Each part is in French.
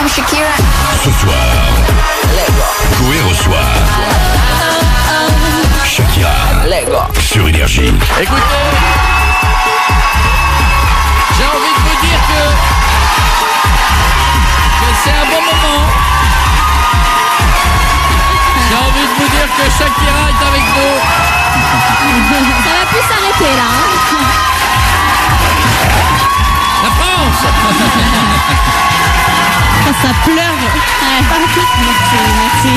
I'm Shakira. Ce soir, Coé reçoit Shakira sur Énergie. Écoutez, j'ai envie de vous dire que c'est un bon moment. J'ai envie de vous dire que Shakira est avec nous. Ça va plus s'arrêter là. La France. Ça pleure. Merci.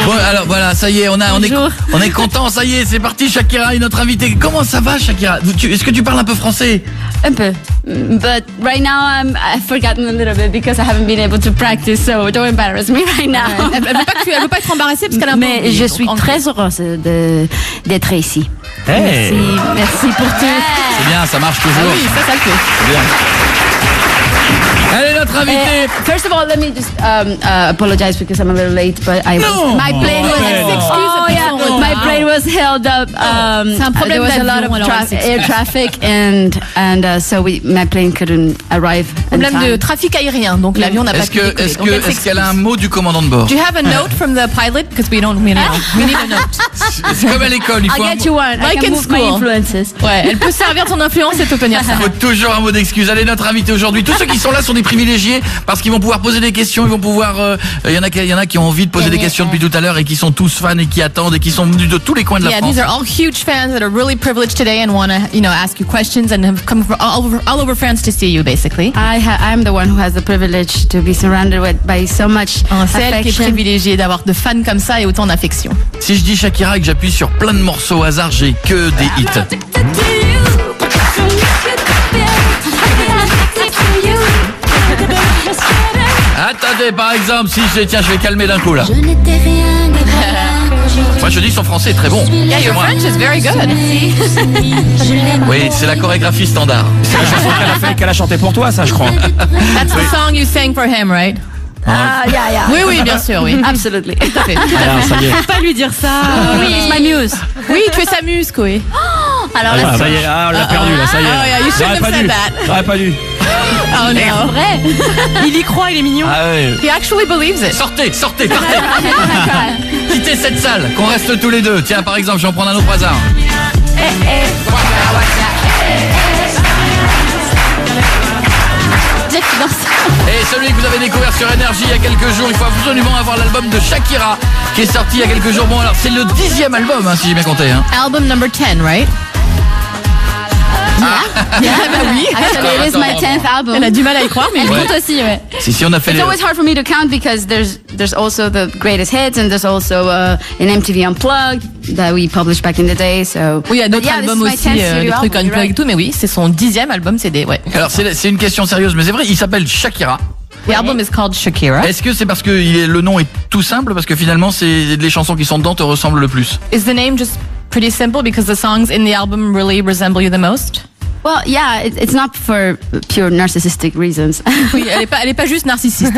Bon, alors voilà, ça y est, on est content, ça y est, c'est parti. Shakira est notre invitée. Comment ça va, Shakira? Est-ce que tu parles un peu français? Un peu. But right now I've forgotten a little bit because I haven't been able to practice, so don't embarrass me right now. Elle veut pas être embarrassée parce qu'elle a un peu Mais oublié, je donc, suis très heureuse d'être ici. Hey. Merci pour tout. C'est bien, ça marche toujours. Ah oui, ça le fait. C'est bien. Elle est notre invitée. First of all, let me just apologize because I'm a little late, but my plane was held up. C'est un problème there was a lot of air traffic, and so my plane couldn't arrive. Problème de trafic aérien, donc l'avion n'a pas pu décoller. Est-ce qu'elle a un mot du commandant de bord? Do you have a note from the pilot? Because we need a note. C'est comme à l'école, il faut I'll get you one. Like I can in move my school. influences. Ouais, elle peut servir de son influence et t'obtenir ça. Il faut toujours un mot d'excuse. Elle est notre invitée aujourd'hui. Tous ceux qui sont là sont des privilégiés parce qu'ils vont pouvoir poser des questions. Ils vont pouvoir. Il y en a qui ont envie de poser des questions depuis tout à l'heure et qui sont tous fans et qui attendent et qui sont venus de tous les coins de la France. These are all huge fans that are really privileged today and want to, ask you questions and have come from all over France to see you, basically. I'm the one who has the privilege to be surrounded by so much C'est elle qui est affection. privilégiée d'avoir de fans comme ça et autant d'affection. Si je dis Shakira et que j'appuie sur plein de morceaux au hasard, j'ai que des hits. Attendez, par exemple, tiens, je vais calmer d'un coup là. Je n'étais rien de Moi, je dis son français est très bon. Yeah, your French is very good. Oui, c'est la chorégraphie standard. C'est la chanson qu'elle a chantée pour toi, ça, je crois. That's the song you sang for him, right? Yeah. Oui, bien sûr, oui. Absolutely. Tout à fait. Alors, ça y est. Faut pas lui dire ça. Oui, it's my muse. Oui, tu es sa muse, Koé. Alors Ah, ça y est, on l'a perdu, là, ça y est. Oh, yeah, you shouldn't have said that. J'aurais pas dû. Oh no. vrai. Il y croit, il est mignon. Ah ouais. He actually believes it. Sortez, partez. Quittez cette salle, qu'on reste tous les deux. Tiens, par exemple, je vais en prendre un autre au hasard. Et celui que vous avez découvert sur Énergie il y a quelques jours, il faut absolument avoir l'album de Shakira qui est sorti il y a quelques jours. Bon, alors c'est le 10e album, si j'ai bien compté. Album number 10, right? Yeah, bah oui. Actually, it is my 10th album. Elle a du mal à y croire, mais Elle Ouais. compte aussi, ouais. Si on a fait It's always hard for me to count because there's also the greatest hits and there's also an MTV Unplugged that we published back in the day. So oui, il y a d'autres But yeah, albums this is my aussi, 10th studio des trucs album, you're unplugged et right. tout, mais oui, c'est son 10e album CD, ouais. Alors c'est une question sérieuse, mais c'est vrai, il s'appelle Shakira. The album is called Shakira. Est-ce que c'est parce que le nom est tout simple, parce que finalement c'est les chansons qui sont dedans te ressemblent le plus? Is the name just pretty simple because the songs in the album really resemble you the most? Well, yeah, it's not for pure narcissistic reasons. Oui, elle est pas juste narcissiste.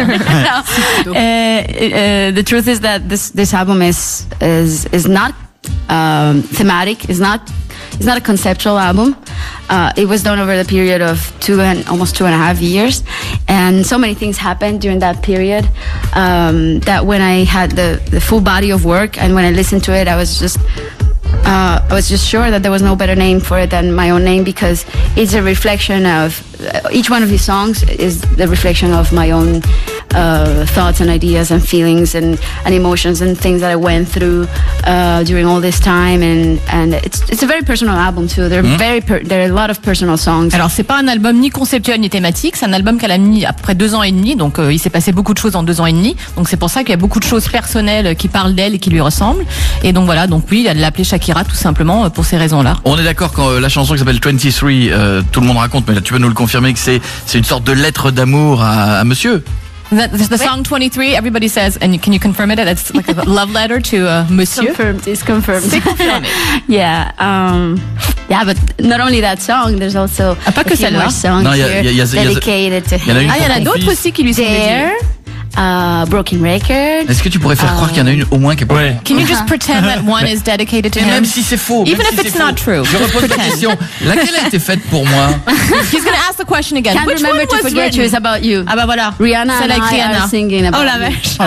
The truth is that this album is not thematic. It's not a conceptual album. It was done over the period of almost 2.5 years, and so many things happened during that period that when I had the full body of work and when I listened to it, I was just sure that there was no better name for it than my own name because it's a reflection of each one of these songs is the reflection of my own thoughts and ideas and feelings and emotions and things that I went through during all this time and it's a very personal album too. There are a lot of personal songs. Alors c'est pas un album ni conceptuel ni thématique, c'est un album qu'elle a mis à peu près 2 ans et demi, donc il s'est passé beaucoup de choses en 2 ans et demi, donc c'est pour ça qu'il y a beaucoup de choses personnelles qui parlent d'elle et qui lui ressemblent, et donc voilà, donc oui, elle l'a appelée Shakira tout simplement pour ces raisons-là. On est d'accord quand la chanson qui s'appelle 23, tout le monde raconte, mais là tu peux nous le confirmer que c'est une sorte de lettre d'amour à monsieur. The song 23, everybody says, and can you confirm it? It's like a love letter to Monsieur. It's confirmed. C'est confirmé. Yeah, but not only that song, there's also pas que a few celle-là. more songs Non, il y a dedicated to il y en a him. une Ah, il y en a d'autres aussi qui lui sont dédiées. There, Broken Record. Est-ce que tu pourrais faire croire qu'il y en a une au moins qui est pas... Ouais. Can you just pretend that one is dedicated to Et him? même si c'est faux, Even même if si it's c'est not faux, true, je just repose la pretend. question. Laquelle a été faite pour moi? He's gonna ask the question again. Can't Which one remember to was forget you. written? It's about you. Ah bah voilà. Rihanna Celle and avec I Rihanna. are singing about Oh la you. vache.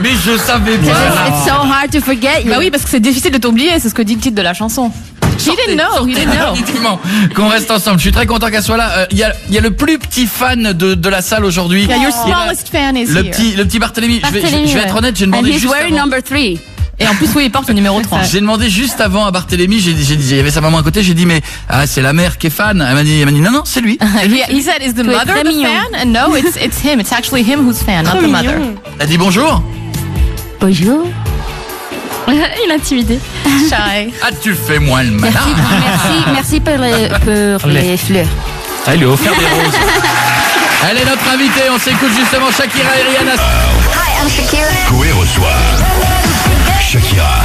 Mais je savais It's, pas. it's so hard to forget you. Bah oui, parce que c'est difficile de t'oublier, c'est ce que dit le titre de la chanson. He didn't know. Effectivement, qu'on reste ensemble. Je suis très content qu'elle soit là. Il y a le plus petit fan de la salle aujourd'hui. Yeah, your Il a- smallest fan is Le here. petit Barthélemy. Je vais être honnête, j'ai And demandé he's juste wearing avant. number 3. Et en plus, oui, il porte le numéro 3. J'ai demandé juste avant à Barthélemy, j'ai dit, il y avait sa maman à côté, j'ai dit mais c'est la mère qui est fan. Elle m'a dit non c'est lui. He said, is the mother très the mignon. fan? And no, it's him. It's actually him who's fan, not the mother. Elle dit bonjour. Bonjour. Il est intimidé. Shy. Ah tu fais moins le malin. Merci pour les fleurs. Ah, il lui a offert des roses. Elle est notre invitée, on s'écoute justement Shakira et Rihanna. Coé reçoit Shakira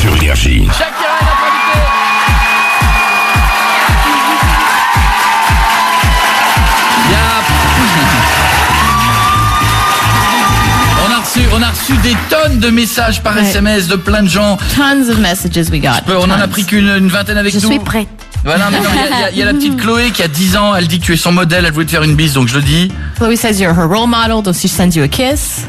sur Énergie. Shakira est notre invitée. On a reçu des tonnes de messages par SMS de plein de gens. Tons of messages we got. On en a pris qu'une vingtaine avec Je nous. suis prête. Voilà, mais non, il y a la petite Chloé qui a 10 ans, elle dit que tu es son modèle, elle voulait te faire une bise, donc je le dis. Chloe says you're her role model, donc she sends you a kiss.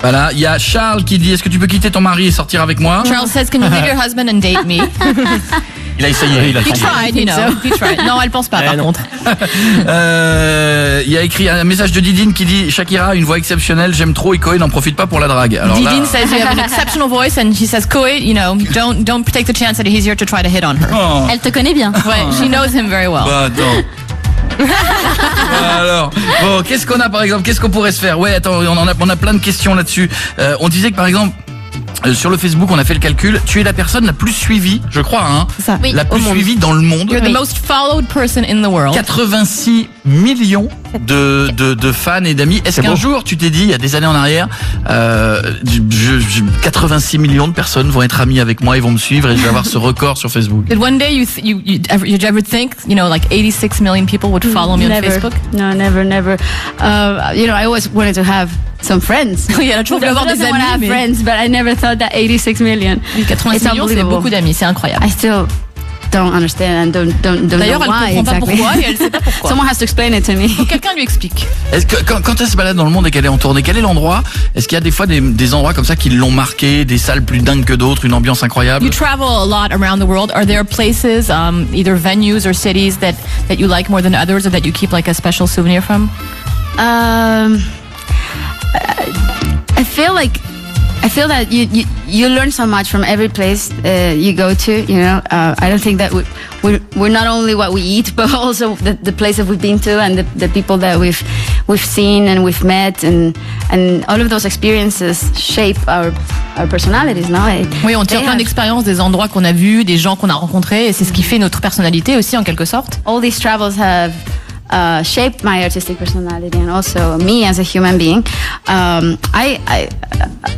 Voilà, il y a Charles qui dit est-ce que tu peux quitter ton mari et sortir avec moi? Charles says, can you leave your husband and date me? Il a essayé, il a He tried, you know. He tried. Non, elle pense pas, par contre. Il y a écrit un message de Didine qui dit Shakira, une voix exceptionnelle, j'aime trop et Koé n'en profite pas pour la drague. Alors là, Didine says you have an exceptional voice, and he says, Koé, you know, don't take the chance that he's here to try to hit on her. oh, Elle te connaît bien. Ouais, she knows him very well. bah attends. Alors, bon, qu'est-ce qu'on a par exemple? Qu'est-ce qu'on pourrait se faire? Ouais, attends, on a plein de questions là-dessus. On disait que par exemple, sur le Facebook, on a fait le calcul. Tu es la personne la plus suivie, je crois, hein, Ça. Oui, la au plus monde. suivie dans le monde. You're the most followed person in the world. 86 millions de fans et d'amis. Est-ce qu'un jour tu t'es dit, il y a des années en arrière, 86 millions de personnes vont être amies avec moi et vont me suivre et je vais avoir ce record sur Facebook? Did one day you'd ever think, you know, like 86 million people would follow me on Never. Facebook? No, never. You know, I always wanted to have some friends. Oui, elle a toujours voulu avoir des I want to have amis, mais friends, but I never thought that 86 million. 86 It's millions, c'est unbelievable. beaucoup d'amis, c'est incroyable. I still don't understand and don't D'ailleurs, know elle why comprend pas exactly. pourquoi et elle sait pas pourquoi. Someone has to explain it to me. Faut que quelqu'un lui explique. Est-ce que quand elle se balade dans le monde et qu'elle est en tournée, quel est l'endroit? Est-ce qu'il y a des fois des endroits comme ça qui l'ont marqué, des salles plus dingues que d'autres, une ambiance incroyable? You travel a lot around the world. Are there places, either venues or cities that you like more than others, or that you keep like a special souvenir from? I feel that you learn so much from every place you go to. You know, I don't think that we're not only what we eat, but also the place that we've been to and the people that we've seen and we've met, and all of those experiences shape our personalities. No? Oui, on tire plein d'expériences des endroits qu'on a vus, des gens qu'on a rencontrés, et c'est ce qui fait notre personnalité aussi en quelque sorte. All these travels have shaped my artistic personality and also me as a human being.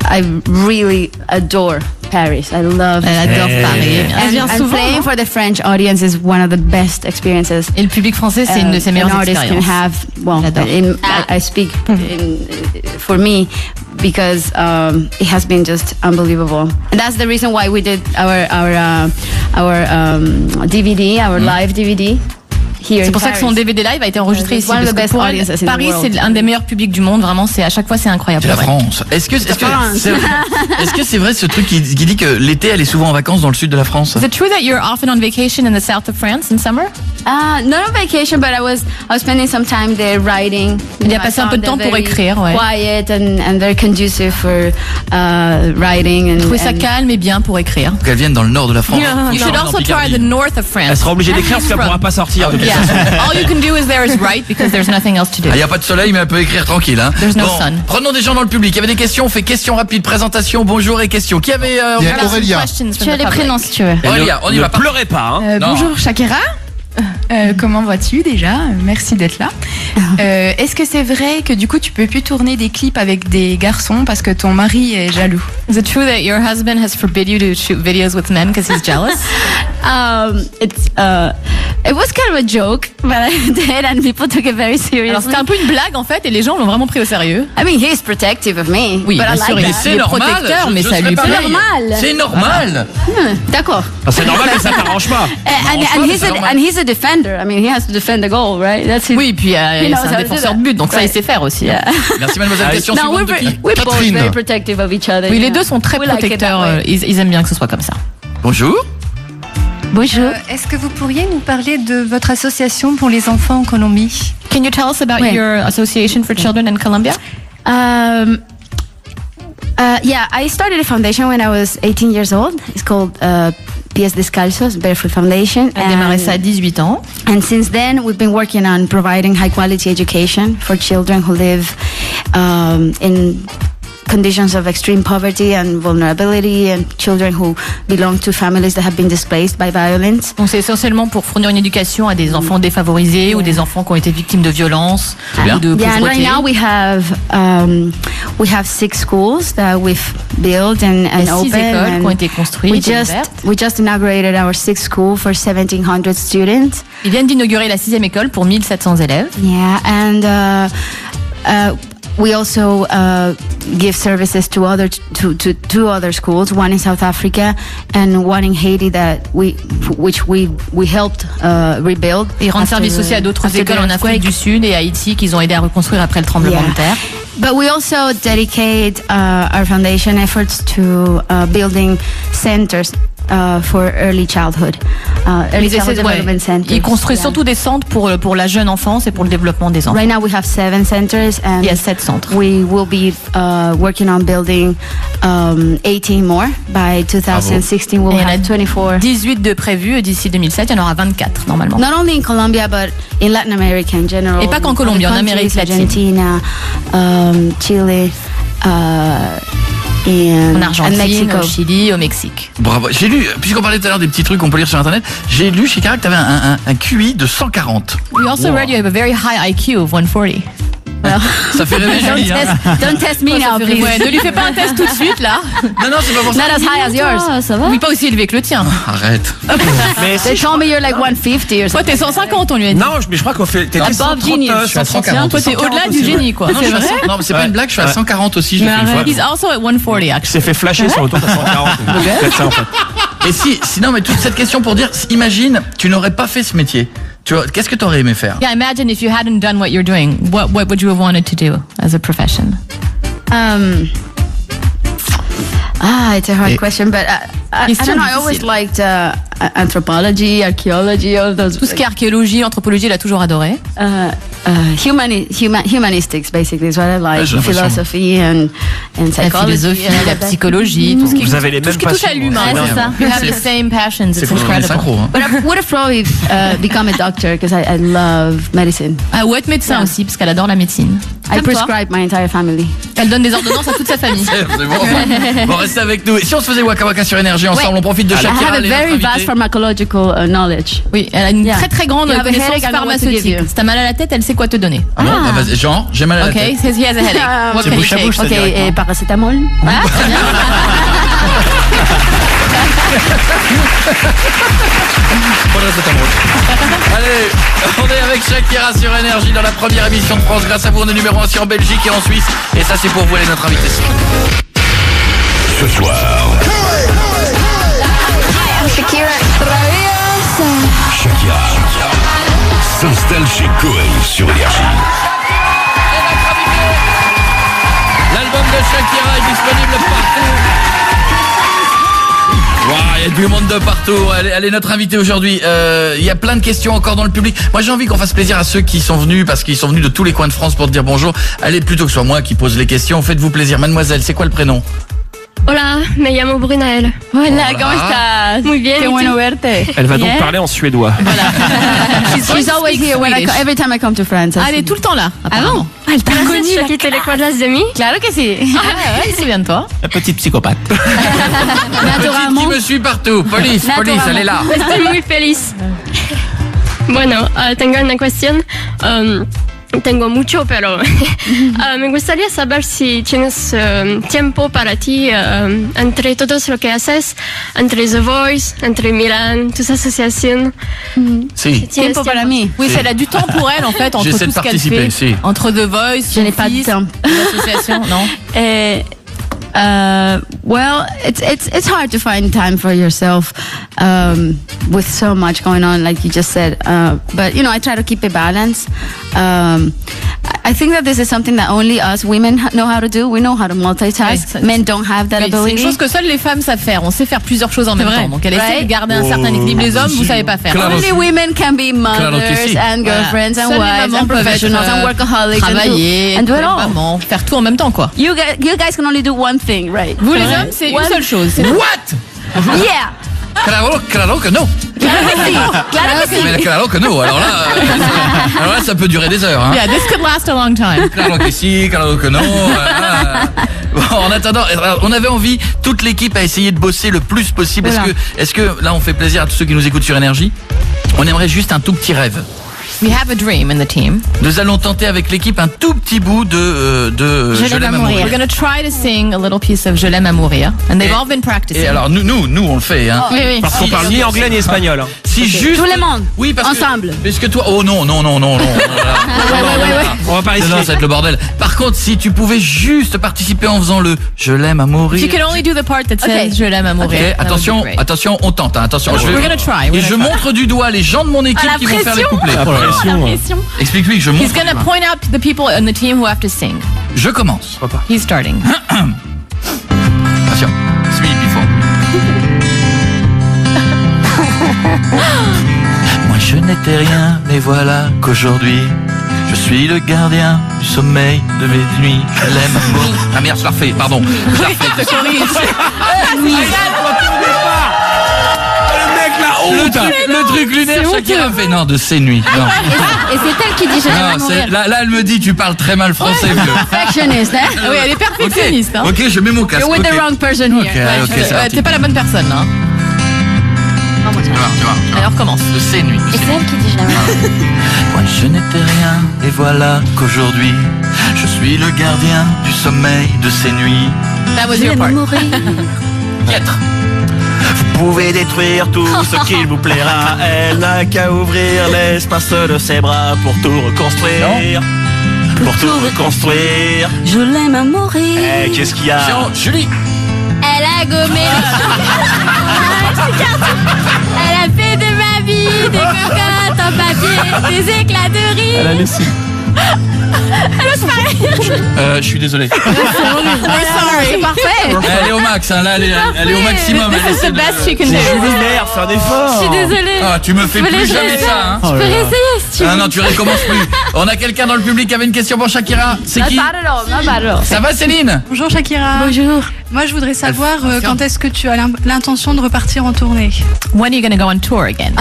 I really adore Paris. I love. Elle adore Paris. Elle vient And souvent. playing for the French audience is one of the best experiences. Et le public français, c'est une de ses an meilleures artist can expériences. have. Well, J'adore. I speak for me because it has been just unbelievable, and that's the reason why we did our DVD, our live DVD. C'est pour ça que son DVD live a été enregistré ici. One of the Parce best que pour elle, audiences in the Paris, world. c'est un des meilleurs publics du monde. Vraiment, à chaque fois, c'est incroyable. C'est la Ouais. France. Est-ce que c'est vrai ce truc qui dit que l'été elle est souvent en vacances dans le sud de la France? Is it true that you're often on vacation in the south of France in summer? Not on vacation, but I was spending some time there writing. Il a passé un peu de temps pour écrire, ouais. Quiet and very conducive for writing and. Trouver ça calme et bien pour écrire. Qu'elle vienne dans le nord de la France. You should also try the north of France. Elle sera obligée d'écrire parce qu'elle pourra pas sortir. de toute façon. Yeah. All you can do is there is write because there's nothing else to do. Il n'y a pas de soleil, mais elle peut écrire tranquille. Hein. There's no sun. Prenons des gens dans le public. Il y avait des questions. On fait questions rapides, présentation, bonjour et questions. Qui avait Il y a Aurélia. Tu as les prénoms si tu veux. Aurélia, on y Ne va. pleurez pas. Hein. Non. Bonjour Shakira. Comment vas-tu déjà? Merci d'être là. Est-ce que c'est vrai que du coup tu peux plus tourner des clips avec des garçons parce que ton mari est jaloux? Is it true that your husband has forbid you to shoot videos with men because he's jealous? It's It was kind of a joke, but I did, and people took it very seriously. Alors c'était un peu une blague en fait, et les gens l'ont vraiment pris au sérieux. I mean, he's protective of me. Oui, but bien I sûr, like mais that. c'est Il est normal. protecteur, mais ça serais lui plaît. pareil. normal. C'est normal. D'accord. Ah, c'est normal, mais ça t'arrange pas. And he's a defender. I mean, he has to defend the goal, right? That's his. Oui, puis He knows c'est how un to défenseur do de that. but, donc ça il sait faire aussi. Yeah. Merci mademoiselle. Question No, suivante de qui? we're both Catherine. very protective of each other. Oui, les yeah. deux sont très We like it that protecteurs, way. ils aiment bien que ce soit comme ça. Bonjour. Bonjour. Est-ce que vous pourriez nous parler de votre association pour les enfants en Colombie? Can you tell us about Ouais. your association for children in Colombia? Yeah, I started a foundation when I was 18 years old. It's called Pies Descalzos Barefoot Foundation. Elle a démarré ça à 18 ans. And since then, we've been working on providing high quality education for children who live in conditions of extreme poverty and vulnerability, and children who belong to families that have been displaced by violence. Donc c'est essentiellement pour fournir une éducation à des enfants défavorisés ou des enfants qui ont été victimes de violences bien. ou de Yeah, and pauvreté. right now we have 6 schools that we've built and Il y a 6 opened. écoles qui ont and été construites et ouvertes. we just inaugurated our 6th school for 1,700 students. Ils viennent d'inaugurer la 6e école pour 1700 élèves. Yeah, and we also give services to to two other schools, one in South Africa and one in Haiti which we helped rebuild. Ils rendent after service the- aussi à d'autres after the écoles en Afrique earthquake. du Sud et à Haïti qu'ils ont aidé à reconstruire après le tremblement Yeah. de terre. But we also dedicate our foundation efforts to building centers for early childhood, early Ils essaient- childhood ouais, development centers. ils construisent Yeah. surtout des centres pour la jeune enfance et pour le développement des enfants. Right now we have 7 centers, and Il y a 7 centres. we will be working on building 18 more by 2016. We'll Et il y en a have 24. 18 de prévus et d'ici 2007, il y en aura 24 normalement. Not only in Colombia, but in Latin America in general. Et pas qu'en Colombie, en Other Amérique countries, latine. Argentina, Chile, En and Argentine, Mexico. au Chili, au Mexique. Bravo. J'ai lu, puisqu'on parlait tout à l'heure des petits trucs qu'on peut lire sur internet, j'ai lu chez Cara que t'avais un QI de 140. We also read you have a very high IQ of 140. Ça fait rêver Julie. Hein. Don't test me now, please. Ouais, ne lui fais pas un test tout de suite là. Non, c'est pas pour ça. Not as high as yours. Ah, ça va. Oui, pas aussi élevé que le tien. Arrête. Mais They told me you're like 150 or Toi, something. t'es 150, on lui a dit. non, mais je crois qu'on fait. T'es Above 130, genius. Je suis à 140. Toi, t'es au-delà du génie, quoi. Non, je suis à 100. Non, mais c'est pas une blague, je suis à 140 aussi, je l'ai fait une fois. He's also at 140, Il actually. s'est fait flasher sur le tour de 140. Peut-être ça en fait. Et si non, mais toute cette question pour dire, imagine, tu n'aurais pas fait ce métier. Tu vois, qu'est-ce que tu aurais aimé faire? Yeah, imagine if you hadn't done what you're doing. What would you have wanted to do as a profession? It's a hard question, but I It's don't know. I difficile. always liked anthropology, archaeology, all those. Tout ce qui est archéologie, anthropologie, il a toujours adoré. Humanistics, basically, is what I like. j'ai l'impression. Philosophy and La psychology. philosophie, and la that. psychologie, tout ce qui, Vous avez les tout ce mêmes qui touche à passions. l'humain. Ouais, c'est ça. You have the same passions. C'est It's fou, on est incredible. synchro. Hein. But I would have probably become a doctor because I love medicine. Ah, ou être médecin aussi, parce qu'elle adore la médecine. I Comme toi. prescribe my entire family. Elle donne des ordonnances à toute sa famille. C'est bon. Bon, restez avec nous. Et si on se faisait Waka Waka sur Énergie ensemble, Ouais. on profite de I Shakira. have a elle est very notre vast invitée. pharmacological knowledge. Oui, elle a une Yeah. très très grande You have a connaissance headache, I know what to give pharmaceutique. you. Si t'as mal à la tête, elle sait quoi te donner. Ah bon, bah, vas-y, Jean, j'ai mal à la Okay, tête. says he has a headache. What C'est can you bouche à take? bouche, ça Ok, directement. et paracétamol. Ah, très bien. Faudrait cet amour. Allez, on est avec Shakira sur Énergie dans la première émission de France. Grâce à vous, on est numéro 1 en Belgique et en Suisse. Et ça, c'est pour vous, elle est notre invitée. Ce soir, Shakira. Shakira s'installe chez Cohen sur Énergie. L'album de Shakira est disponible partout. Waouh, il y a du monde de partout. Elle est notre invitée aujourd'hui. Il y a plein de questions encore dans le public. Moi, j'ai envie qu'on fasse plaisir à ceux qui sont venus, parce qu'ils sont venus de tous les coins de France pour te dire bonjour. Allez, plutôt que ce soit moi qui pose les questions, faites-vous plaisir. Mademoiselle, c'est quoi le prénom? Hola, me llamo Brunael. Hola, ¿cómo estás? Muy bien. Qué ¿y bueno tú? verte. Elle va donc Yeah. parler en suédois. She's always here when every time I come to France. Ah, elle est tout le temps là. Ah bon? Elle t'a Gracias, Shakira, ¿te recuerdas de mí? Claro que sí. Ah ouais, il se souvient de toi. La petite psychopathe. Petite qui me suit partout. Police, elle est là. Estoy muy feliz. Bueno, tengo una cuestión. tengo mucho, pero me gustaría saber si tienes tiempo para ti entre todos lo que haces, entre The Voice, entre Milan, tus asociations. Si. Tiempo para mí. Oui, c'est elle a du temps pour elle en fait entre J'essaie tout de ce qu'elle participer, fait, si. entre The Voice, Je n'ai pas de temps. l'association, non. Well, it's hard to find time for yourself with so much going on, like you just said. But I try to keep a balance. I think that this is something that only us women know how to do. We know how to multitask. Oui, Men don't have that Oui, c'est ability. une chose que seules les femmes savent faire. On sait faire plusieurs choses en même temps. Donc elle essaie de garder un certain équilibre. Les hommes, vous savez pas faire. Claro. Only women can be Claro que mothers si. and girlfriends and Seules les wives mamans and peuvent professionals and workaholics travailler, and do it all. maman, faire tout en même temps quoi. You guys can only do one thing, right? Vous les hommes, c'est une seule chose. c'est- What? Yeah. Claro que no. Claro que sí. Mais claro que no. Alors là, ça peut durer des heures. Hein. Yeah, this could last a long time. Claro que si, claro que no. Bon, en attendant, on avait envie, toute l'équipe a essayé de bosser le plus possible. Voilà. Est-ce que là, on fait plaisir à tous ceux qui nous écoutent sur Énergie? On aimerait juste un tout petit rêve. We have a dream in the team. Nous allons tenter avec l'équipe un tout petit bout de Je l'aime à mourir. We're going to try to sing a little piece of Je l'aime à mourir. And they've all been practicing. Et alors, nous, on le fait. Hein. Oui, oui. Parce qu'on parle ni anglais ni espagnol. Hein. Si juste... Tout le monde. Oui, parce Ensemble. Que, parce que toi... Oh non. On va parler Non, ça va être le bordel. Par contre, si tu pouvais juste participer en faisant le Je l'aime à mourir. If you can only do the part that says Okay. Je l'aime à mourir. Ok, that would attention, be great. attention, on tente. Hein, attention, We're gonna try, we're Et je gonna try. montre du doigt les gens de mon équipe la qui vont faire les pression. couplets. La pression. Explique-lui que je montre. He's going to point out the people in the team who have to sing. Je commence. He's starting. Attention. Speed before. Moi je n'étais rien, mais voilà qu'aujourd'hui je suis le gardien du sommeil de mes nuits. Je l'aime à mourir. Ah merde, je la refais, pardon. Je la refais. Le truc lunaire, Shakira fait non de ses nuits. Non, Et c'est elle qui dit Je l'aime à non mourir. là elle me dit tu parles très mal français. vieux. Perfectionist, hein? Oui, elle est perfectionniste. Hein. Ok, je mets mon casque. You're with the ok. wrong person Ok, here. ok, c'est parti. T'es pas la bonne personne, hein. Tu vois. Alors, recommence. De ses nuits. Et c'est elle qui dit Je l'aime à mourir. Moi je n'étais rien et voilà qu'aujourd'hui je suis le gardien du sommeil de ces nuits. That was your part. 4. Vous pouvez détruire tout ce qu'il vous plaira. Elle n'a qu'à ouvrir l'espace de ses bras pour tout reconstruire. Pour tout reconstruire. Je l'aime à mourir. Eh, qu'est-ce qu'il y a? Julie. Elle a gommé. Elle a fait de ma vie des cocottes en papier, des éclats de rire. Elle a laissé. Je suis désolé. C'est parfait. Elle est au max, hein, là elle est au maximum. This elle is essaie the de- best she can do. Julie, merde, fais un effort. Je suis désolée. Ah, tu me fais plus jamais ça. Hein. Je peux réessayer si tu veux. Ah non, tu recommences plus. On a quelqu'un dans le public qui avait une question pour Shakira. C'est Not qui? bad at all, not bad at all. Ça va Céline? Bonjour Shakira. Bonjour. Moi, je voudrais savoir quand est-ce que tu as l'intention de repartir en tournée. When are you going to go on tour again?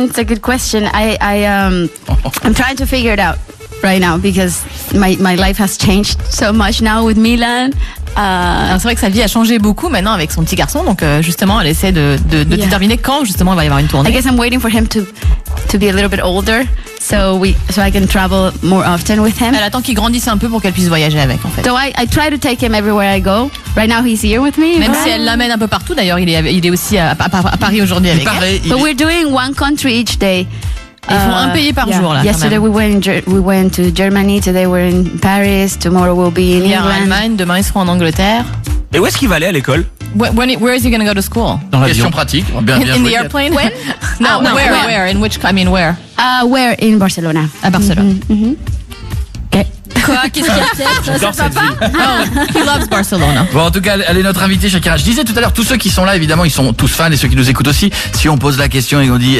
It's a good question. I'm trying to figure it out right now because my life has changed so much now with Milan. Alors, c'est vrai que sa vie a changé beaucoup maintenant avec son petit garçon, donc justement elle essaie de Yeah. déterminer quand justement il va y avoir une I tournée. guess I'm waiting for him to be a little bit older, so I can travel more often with him. Elle attend qu'il grandisse un peu pour qu'elle puisse voyager avec en fait. So I try to take him everywhere I go. Right now he's here with me. Même right? si elle l'amène un peu partout, d'ailleurs il est aussi à Paris aujourd'hui avec elle. Pareil. But we're doing one country each day. Ils font un pays par jour là. quand Yesterday même. we went to Germany. Today we're in Paris. Tomorrow we'll be in Hier en England. Allemagne, demain ils seront en Angleterre. Et où est-ce qu'il va aller à l'école? Where is he going to go to school? Dans Question pratique. Bien In the joué. airplane? When? No, no, where? In which? I mean, where? We're in Barcelona. À Barcelone. Quoi? Qu'est-ce qu'il y a peut-être? J'adore cette vie. He loves Barcelona. Bon, en tout cas, elle est notre invitée, Shakira. Je disais tout à l'heure, tous ceux qui sont là, évidemment, ils sont tous fans et ceux qui nous écoutent aussi. Si on pose la question et on dit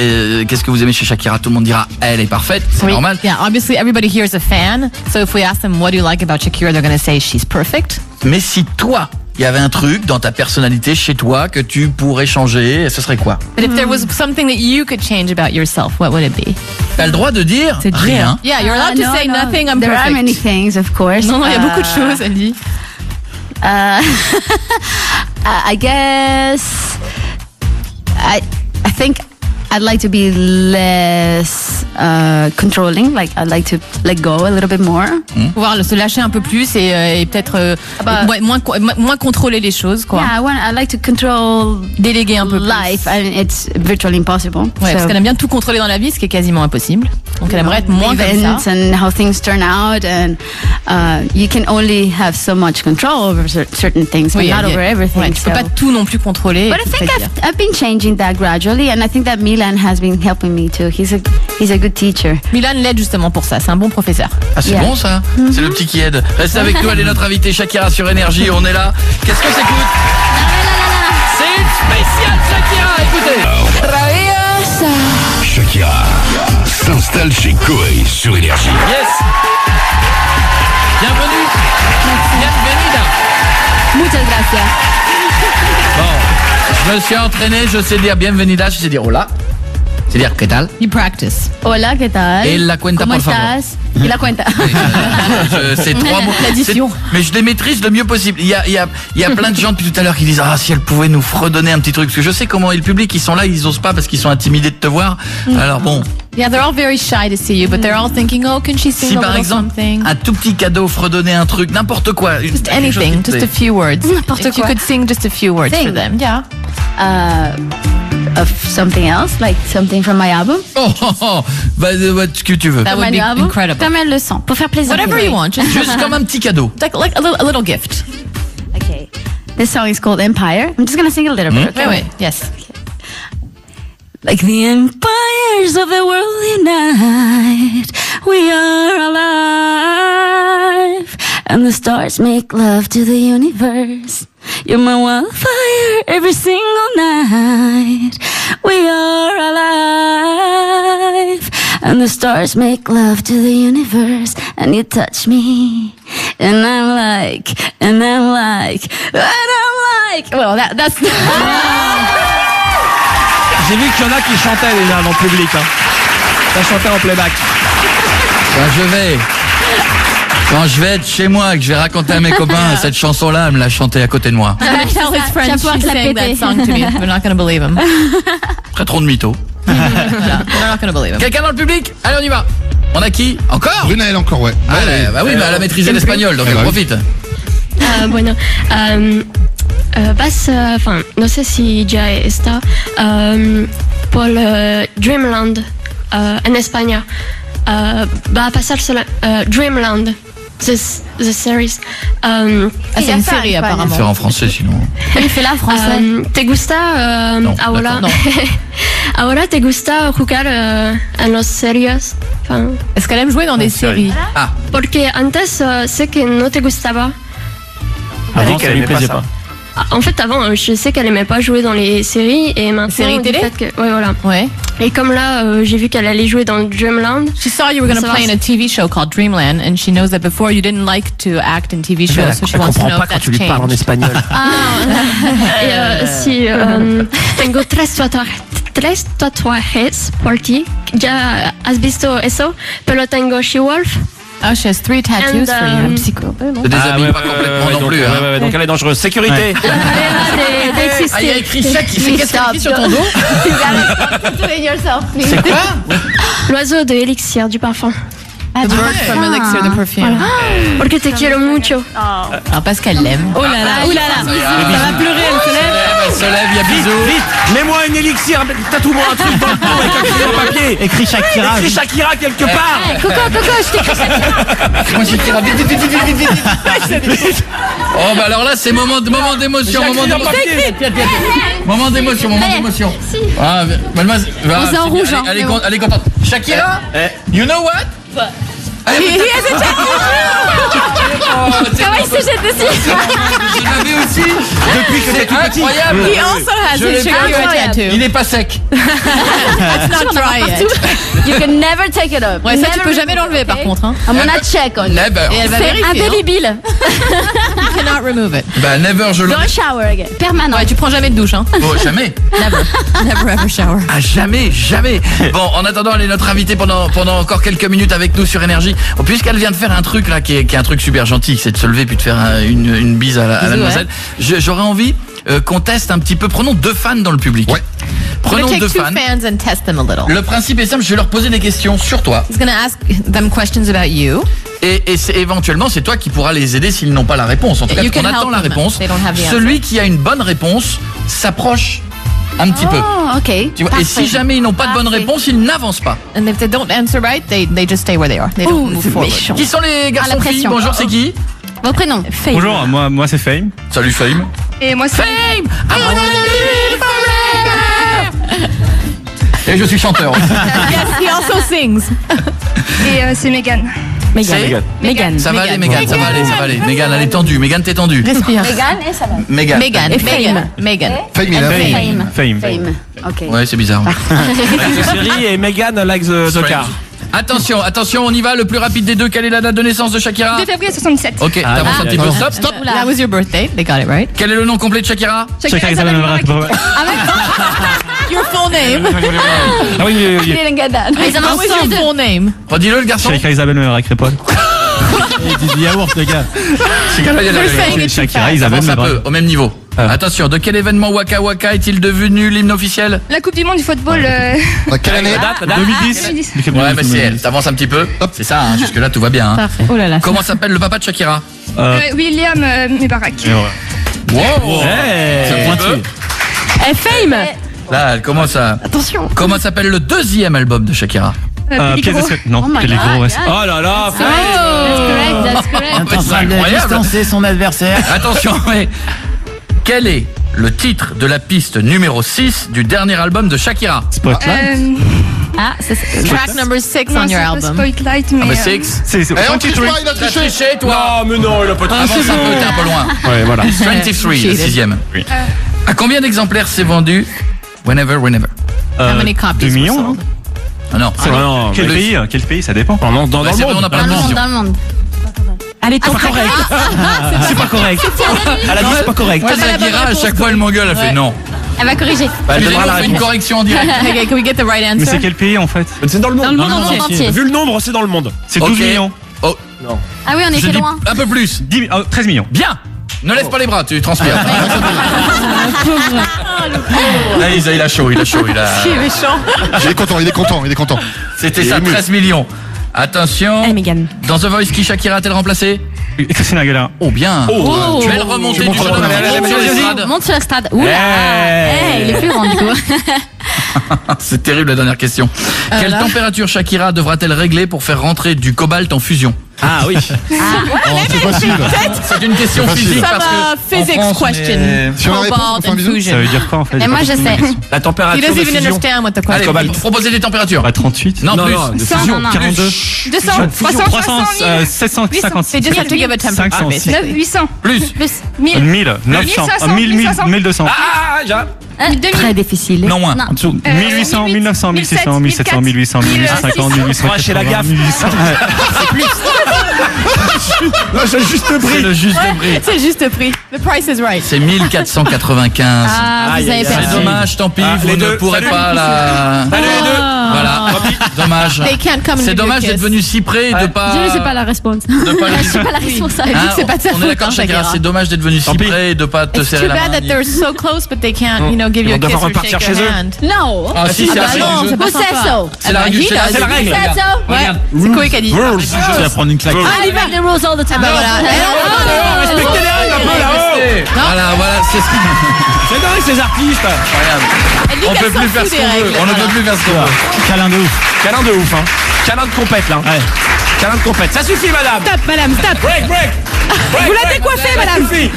qu'est-ce que vous aimez chez Shakira, tout le monde dira elle est parfaite, c'est normal. Yeah, obviously everybody here is a fan. So if we ask them what do you like about Shakira, they're going to say she's perfect. Mais si toi, il y avait un truc dans ta personnalité chez toi que tu pourrais changer, ce serait quoi? But if there was something that you could change about yourself, what would it be? T'as le droit de dire C'est rien. Yeah, you're allowed to No, say no. nothing. I'm There perfect. are many things, of course. Non, il y a beaucoup de choses, elle dit. I guess I think I'd like to be less controlling. Like I'd like to let go a little bit more. Pouvoir se lâcher un peu plus et peut-être moins contrôler les choses, quoi. Yeah, I like to control Déléguer un peu life, plus. and it's virtually impossible. Ouais, parce qu'elle aime bien tout contrôler dans la vie, ce qui est quasiment impossible. Donc elle aimerait être moins comme ça. And how things turn out, and you can only have so much control over certain things, but not over everything. Ouais, tu peux pas tout non plus contrôler. But I think I've been changing that gradually, and I think that Milan has been helping me too. He's a good teacher. Milan l'aide justement pour ça, c'est un bon professeur. Ah, c'est bon ça. C'est le petit qui aide. Restez avec nous, elle est notre invitée Shakira sur Énergie, on est là. Qu'est-ce que s'écoute? C'est une spéciale Shakira, écoutez. Shakira s'installe chez Coé sur Énergie. Yes. Bienvenue. Bienvenida. Muchas gracias. Bon, je me suis entraîné, je sais dire bienvenida, je sais dire hola. C'est dire ¿qué tal? You practice. Hola, ¿qué tal? Et la cuenta, ¿Cómo por favor. estás? Y la cuenta. C'est 3 mots. L'addition. Mais je les maîtrise le mieux possible. Il y a plein de gens depuis tout à l'heure qui disent si elle pouvait nous fredonner un petit truc, parce que je sais comment est le public, ils sont là, ils osent pas parce qu'ils sont intimidés de te voir. Alors bon. Yeah, they're all very shy to see you, but they're all thinking, oh, can she sing Si a par little exemple something? un tout petit cadeau, fredonner un truc, n'importe quoi. Just anything, just a few words. N'importe If you quoi. could sing just a few words for them, yeah. Of something else, like something from my album. Ce que tu veux. That would be incredible. Comme elle le sent, pour faire plaisir. Whatever you want, just Juste comme un petit cadeau. like a little gift. Okay. This song is called Empire. I'm just gonna sing a little bit. Okay? Wait, yes. Like the empires of the world unite, we are alive, and the stars make love to the universe. You're my wildfire every single night. We are alive, and the stars make love to the universe, and you touch me, and I'm like, well, that's J'ai vu qu'il y en a qui chantaient déjà dans le public. Ça chantait en playback. Quand je vais être chez moi et que je vais raconter à mes copains cette chanson-là, elle me l'a chantée à côté de moi. I'm gonna tell his friends she sang that song to me. They're not gonna believe him. Très trop de mythos. They're not gonna believe him. Quelqu'un dans le public? Allez, on y va. On a qui? Encore? Brunel encore, ouais. Allez, bah oui, mais elle a maîtrisé l'espagnol, donc elle profite. Bueno, vas, enfin, no sé si ya está, por Dreamland en España. Va a pasar Dreamland, the series. C'est une série apparemment. Faire en français sinon. Il fait la française. ¿Te gusta ahora? No. Ahora te gusta jugar en las series? Enfin, Est-ce qu'elle aime jouer dans des séries? Ah, porque antes sé que no te gustaba. Avant qu'elle lui plaisait pas. En fait, avant, je sais qu'elle aimait pas jouer dans les séries et maintenant. Séries télé? Ouais, voilà. Ouais. Et comme là, j'ai vu qu'elle allait jouer dans Dreamland. She saw you were going to play in a TV show called Dreamland, and she knows that before you didn't like to act in TV shows, so she Elle wants to comprend know pas if quand that's tu lui parles en changed. espagnol. Et si tengo tres tatuajes por ti. ¿Ya has visto eso? Pero tengo She-Wolf. Oh, she has 3 tattoos for you. Psycho. te déshabille pas complètement non plus. Hein. Donc elle est dangereuse. Sécurité. Ah, il y a écrit Shakira. Qu'est-ce qu'il y a écrit sur ton dos? C'est quoi? L'oiseau de Elixir du parfum. The bird from Elixir, the perfume. Porque te quiero mucho. Alors parce qu'elle l'aime. Oh là là, Ça va pleurer, elle se lève. Elle se lève, il y a bisous. Vite, mets-moi une élixir, tatoue-moi un truc dans le dos avec un crayon papier. Écris Shakira. Écris Shakira quelque part. Coco, je t'écris Moi, Shakira, vite. Oh, bah alors là, c'est moment d'émotion. Moment d'émotion. Ah, mademoiselle. On s'est en rouge, hein, Elle mais bon. est contente. Shakira, you know what? Comment il se jette dessus? Je l'avais aussi. Depuis que t'es tout petit. Incroyable. He also has Je a l'ai Shakira pas. tattoo. Il n'est pas sec. It's not dry yet. You can never take it up. Ouais, ça tu Never peux jamais l'enlever par contre. Hein. I'm gonna check on it. Never. Et elle va C'est vérifier. Hein. indélébile. You cannot remove it. Bah, never, je Don't l'aurais. shower again. Permanent. Ouais, tu prends jamais de douche. Hein. Oh, jamais. Never ever shower. Ah, jamais. Bon, en attendant, elle est notre invitée pendant encore quelques minutes avec nous sur Énergie. Oh, puisqu'elle vient de faire un truc là qui est un truc super gentil, c'est de se lever puis de faire une bise à la Bisous, demoiselle. J'aurais envie qu'on teste un petit peu. Prenons 2 fans dans le public. Ouais. Prenons take deux two fans. fans and test them a little. Le principe est simple, je vais leur poser des questions sur toi. He's going to ask them questions about you. Et éventuellement, c'est toi qui pourras les aider s'ils n'ont pas la réponse. En tout cas, You on can attend help la them. réponse. They don't have the answer. Celui qui a une bonne réponse s'approche un petit peu. Oh, ok. Tu vois, et si jamais ils n'ont pas de bonne Parfait. réponse, ils n'avancent pas. And if they don't answer right, they just stay where they are. They don't move forward. méchant. Qui sont les garçons la filles? pression. Bonjour, c'est qui? Vos prénoms. Bonjour, moi c'est Fame. Salut Fame. Et moi, c'est... Fame, I wanna live forever. Et je suis chanteur. Yes, he also sings. Et c'est Megan. C'est Megan. Ça va aller, Megan, ça va aller, ça va aller. Megan, elle est tendue. Megan, t'es tendue. Respire. Megan et ça va. Megan. Megan. Megan. Fame, il a Fame. Fame. Ok. Ouais, c'est bizarre. Like the série et Megan like the car. Attention, on y va. Le plus rapide des deux. Quelle est la date de naissance de Shakira? 2 février 67. Ok, t'avances un petit peu. Stop, stop. That was your birthday. They got it right. Quel est le nom complet de Shakira? Shakira Isabelle Merak. Your full name. Ah oui, Didn't get that. What was your full name? Redis-le, le garçon. Shakira Isabelle Merak, Répol. Il dit yaourt, le gars. You're saying it too Shakira fast. Isabelle Avance un peu, Merak. au même niveau. Attention, de quel événement Waka Waka est-il devenu l'hymne officiel? La Coupe du Monde du football. À quelle année? 2010. Ouais, mais c'est elle. T'avances un petit peu. C'est ça, hein, jusque-là, tout va bien. hein. Parfait. Oh là là. Comment s'appelle le papa de Shakira? William Mebarak. Wow. C'est pointu. Fame. Là, elle commence à... Attention. Comment s'appelle le deuxième album de Shakira? Pièce de squelette. Non, Oh my Pellegro, God, ouais. yeah. Oh là là, That's correct. Mais c'est incroyable. son adversaire. Attention, mais quel est le titre de la piste numéro 6 du dernier album de Shakira? Spotlight. Ah, c'est Track number 6 on your album. Spotlight, Ah, mais... mais 6. C'est Eh, on triche pas, il a T'as triché. triché, toi? Non, mais non, il a pas Avance un peu, t'es un peu loin. Ouais, voilà. 23, le sixième. Oui. À combien d'exemplaires s'est vendu Whenever? How many copies 2 were millions, sold? non Ah non. non, Quel pays? Ça dépend. dans Ouais, le c'est vrai, on monde. n'a pas dans la le monde, précision. dans le monde. Allez, ton correct. C'est pas correct. Elle a dit c'est pas correct. Moi, Shakira, à chaque fois, elle m'engueule, elle fait non. Elle va corriger. Elle Excusez-moi, donnera la on fait une réponse. correction en direct. Okay, can we get the right Mais c'est answer? quel pays en fait? C'est dans le monde. Dans le monde entier. Vu le nombre, c'est dans le monde. C'est 12 Ok. millions. Oh, Ah oui, on je était dis loin. un peu plus. 13 millions. Bien. Ne lève pas les bras, tu transpires. Là, il a chaud, il a. Qui est méchant. Il est content. C'était ça, 13 millions. Attention. Megan. Dans The Voice, qui Shakira a-t-elle remplacé? Christina Aguilera. Oh bien. Belle remontée du jeune homme. allez, Sur l'estrade. Monte sur la stade. Oula. Il est plus grand du coup. C'est terrible la dernière question. Quelle température Shakira devra-t-elle régler pour faire rentrer du cobalt en fusion? Ah oui. C'est facile. C'est une question C'est facile. physique Some parce que en physics France, on question. est- Si on a la réponse, on Cobalt fait un and bisou. fusion. Ça veut dire quoi en fait? Et moi je sais. La He température doesn't de even fusion. understand what the question Allez, Cobalt. proposez des températures. Bah 38. Non, plus. de 100, fusion. non. 42. 200, 300, 300, 1000, 750. They just have to give a temperature, 500. basically. 800, Plus. 1000, 1000, 900, 1500, 1200. Ah, déjà. Très difficile. Non, moins. Non. En dessous. 1800, 1900, 1600, 1700, 1800, 1850, 1800. Ouais, chez la gaffe. 1800. Là, j'ai juste C'est pris. le juste prix. C'est le juste prix. The price is right. C'est 1495. Ah, Aïe, vous avez aïe, aïe. C'est perdu. dommage, tant pis, Ah, vous les ne deux. pourrez Salut. pas la... Allez, les deux. Voilà, dommage. They can't come and C'est give you a dommage kiss. d'être venu si près et de pas... Je ne sais pas la réponse. de pas Je sais pas la responsable. Hein, c'est pas de sa on faute, est d'accord, hein, Shakira, Shakira. c'est dommage d'être venu si pis. près et de pas te It's serrer too la main. bad that they're so close, but they can't, give you Ils a vont kiss devoir or repartir shake chez your eux. hand. Non. Ah si, c'est la bah règle non, du jeu. c'est pas Who says sympa. so? C'est la règle du jeu. C'est la règle. Said so? Ouais, Regarde. c'est quoi qui a dit? Tu vas prendre une claque. I break the rules all the time. Bah voilà. Respectez les règles un peu là-haut. Voilà, c'est ce qui... C'est dingue ces artistes. Incroyable. Elle dit On qu'elle peut s'en plus faire fout ce des qu'on veut. règles. On ne peut plus faire ce qu'on veut. Câlin de ouf. Câlin de ouf, hein. Câlin de compète, là. Ouais. Câlin de compète. Ça suffit, madame. Stop, madame, stop. Break. Vous la décoiffez, madame. Ça suffit.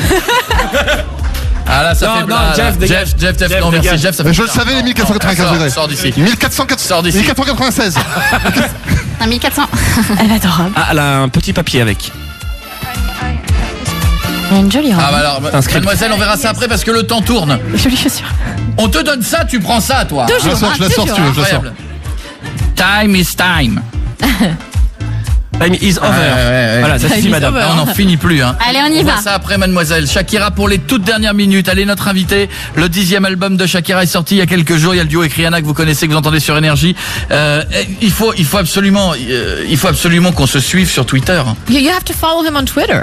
Ah là, ça Non, fait non, blas, Jeff, là. dégage. Jeff, non Jeff, merci, dégage. Jeff, ça fait Je le plaisir. savais, les 1495 Sors, degrés. sors d'ici. 1404 Sors d'ici. 1496. Un 1400. Elle est adorable. Ah, elle a un petit papier avec. Il y a une jolie robe. Ah bah alors, mademoiselle, on verra ça après parce que le temps tourne. Jolie chaussure. On te donne ça, tu prends ça, toi. Je la sors si tu veux, je la sors. Incroyable. Time is time. Time is over. Ouais. Voilà, ça suffit, is madame. over. Ah, on n'en finit plus, hein. Allez, on y On va. voit ça après, mademoiselle. Shakira pour les toutes dernières minutes. Elle est notre invitée. Le 10e album de Shakira est sorti il y a quelques jours. Il y a le duo avec Rihanna que vous connaissez, que vous entendez sur Énergie. Il faut absolument qu'on se suive sur Twitter. You have to follow him on Twitter.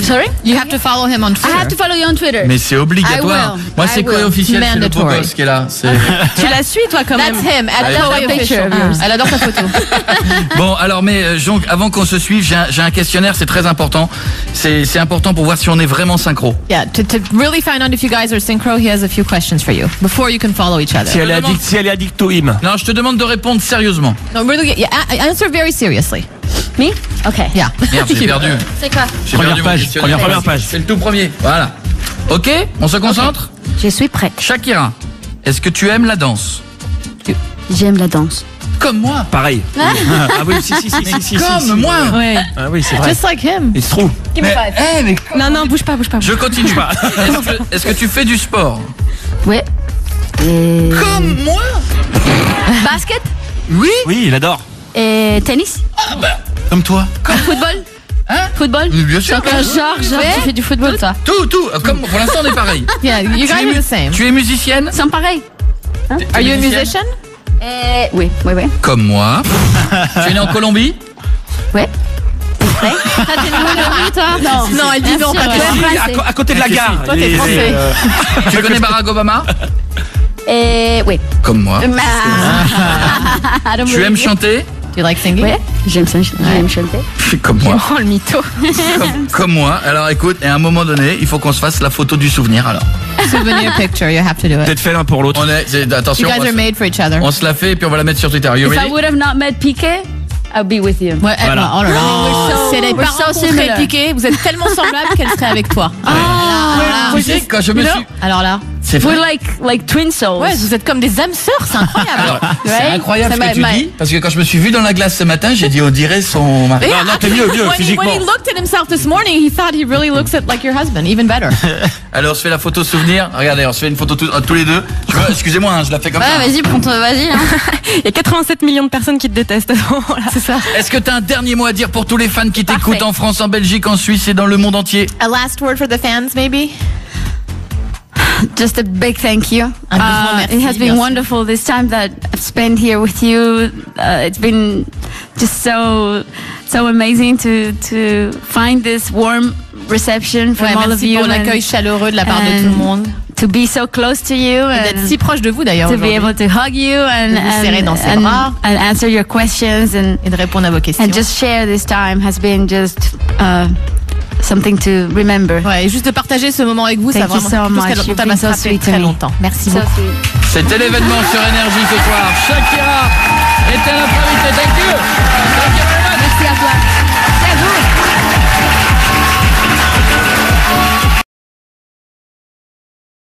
Sorry? You have to follow him on Twitter. I have to follow you on Twitter. Mais c'est obligatoire. I will. Moi, c'est I Coé will. officiel, c'est le beau Mandatory. gosse qui est là. Tu la suis, toi, quand même. That's him. Elle adore adore your picture of yours. Elle adore ta photo. Bon, alors, mais Jonc, avant qu'on se suive, j'ai un questionnaire, c'est très important. C'est important pour voir si on est vraiment synchro. Yeah, to really find out if you guys are synchro, he has a few questions for you before you can follow each other. Si elle est addict au him. Non, je te demande de répondre sérieusement. No, really, yeah, answer very seriously. Me? Okay. Yeah. Merde, j'ai perdu. C'est quoi? J'ai Première perdu mon page, questionnaire. première page. C'est le tout premier. Voilà. Ok, on se concentre. Je suis prête. Shakira, est-ce que tu aimes la danse? J'aime la danse. Comme moi. Pareil. Ah oui, si. Comme moi. Ouais. Ah oui, c'est vrai. Just like him. It's true. Mais Non, bouge pas. je continue. Est-ce que tu fais du sport? Ouais. Comme moi. Basket? Oui. Oui, il adore. Et tennis? Comme toi. Football? Hein? Football? Bien sûr. Genre, tu fais du football, toi? Tout. Comme pour l'instant, on est pareil. Yeah, you guys are the same. Tu es musicienne? Sont pareils. Are you a musician? Oui. Comme moi. Tu es né en Colombie? Ouais. Non, elle dit non. À côté de la gare. Toi, t'es français. Tu connais Barack Obama? Oui. Comme moi. Tu aimes chanter? Do you like singing? Ouais. J'aime chanter. Comme moi. Oh, le mytho. Comme moi. Alors écoute, et à un moment donné, il faut qu'on se fasse la photo du souvenir alors. Souvenir picture, you have to do it. Peut-être fait l'un pour l'autre. Attention, You guys are made for each other. on se la fait et puis on va la mettre sur Twitter. You If I ready? would have not met Piqué, I'll be with you. Ouais, Voilà. oh là là. Si elle n'avait we're pas so rencontré similar. Piqué, vous êtes tellement semblables qu'elle serait avec toi. Tu sais, quand je me suis... Alors là. C'est vrai. We're like twin souls. Ouais, vous êtes comme des âmes sœurs, c'est incroyable. Alors, c'est Right? incroyable ce Ça que tu m'a- dis, parce que quand je me suis vu dans la glace ce matin, j'ai dit on dirait son mari. Non, t'es mieux, when physiquement. he looked at himself this morning, he thought he really looks like your husband, even better. Alors on se fait la photo souvenir. Regardez, on se fait une photo tous les deux. Excusez-moi, hein, je la fais comme ça. Ouais, vas-y, vas-y. Hein. Il y a 87 millions de personnes qui te détestent à ce moment-là. C'est ça. Est-ce que t'as un dernier mot à dire pour tous les fans qui t'écoutent Parfait. en France, en Belgique, en Suisse et dans le monde entier? A last word for the fans, maybe? Just a big thank you. Un grand merci, It has bien been sûr. wonderful this time that I've spent here with you. It's been just so amazing to find this warm reception from Ouais, all of merci you pour l'accueil chaleureux de la part de tout le monde. to be so close to you Et d'être si and proche de vous d'ailleurs to be aujourd'hui. able to hug you De vous serrer dans ses bras. and answer your questions Et de répondre à vos questions. and just share this time has been just something to remember. Ouais, et juste de partager ce moment avec vous, ça Thank you vraiment so quelque chose much. dont You've elle been m'a so frappé sweet to très me. longtemps. Merci So beaucoup. sweet. C'était l'événement sur Énergie ce soir. Shakira était notre invitée. Thank you.